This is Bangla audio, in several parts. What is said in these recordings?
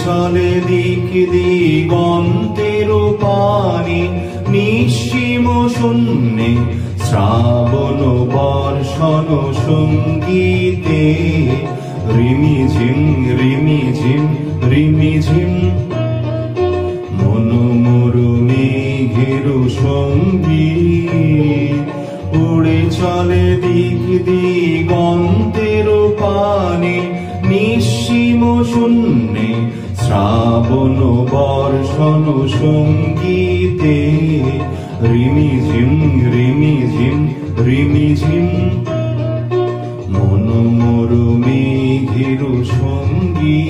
চলে দিক দিগন্তের পানে নিঃসীম শূন্যে শ্রাবণ বর্ষণ সঙ্গীতে রিমিঝিম রিমিঝিম রিমিঝিম মন মোর মেঘের সঙ্গী উড়ে চলে দিক দিগন্তের পানে নিঃসীম শূন্যে শ্রাবণ বর্ষণ সঙ্গীতে রিমিঝিম রিমিঝিম রিমিঝিম মন মোর মেঘের সঙ্গী।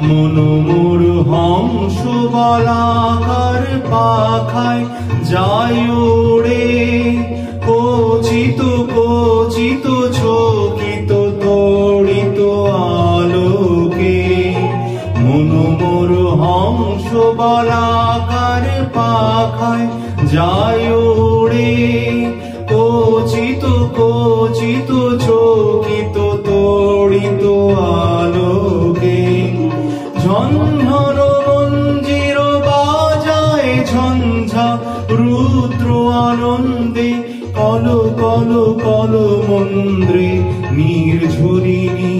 মন মোর হংস বলাকার পাখায় যায় ওড়ে কচিত কচিত চকিত তড়িত আলোকে মন মোর হংস বলাকার পাখায় যায় ওড়ে কচিত কচিত চকিত তড়িত আলোকে ঝনঝন মঞ্জির বাজায় ঝঞ্ঝা রুদ্র আনন্দে কল কল কল মন্দ্রে নির্ঝরিণী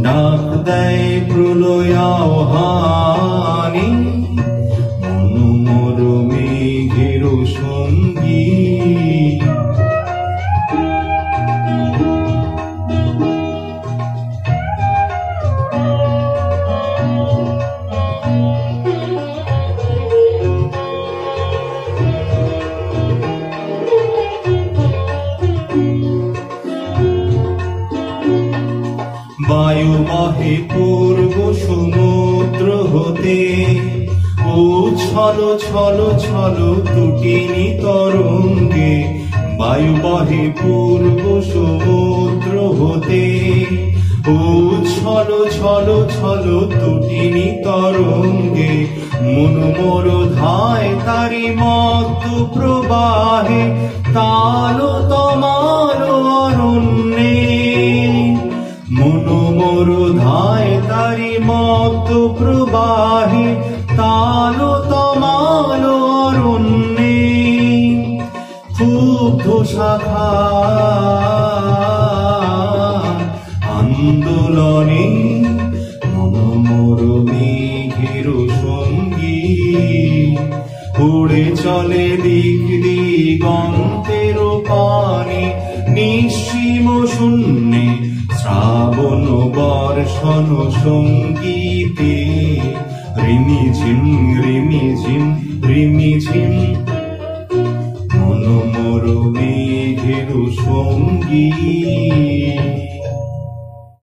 ডাক দেয় প্রলয় আহ্বানে মন মোর মেঘের সঙ্গী। বায়ু বহে পূর্ব সমুদ্র হতে উচ্ছল ছল ছল টুটিনি তরঙ্গে বায়ু বহে পূর্ব সমুদ্র হতে উচ্ছল ছল ছল টুটিনি তরঙ্গে মন মোর ধায় তারি মধ্য প্রবাহে তাল তমাল অরণ্যে মন মোর ধায় তারি মধ্য প্রবাহে তাল তমাল অরণ্যে ক্ষুব্ধ শাখা আন্দোলনে মন মোর মেঘের সঙ্গী উড়ে চলে দিক দিগন্তের পানে নিঃসীম শূন্যে শ্রাবণ বর্ষণ সঙ্গীতে রিমিঝিম রিমিঝিম রিমিঝিম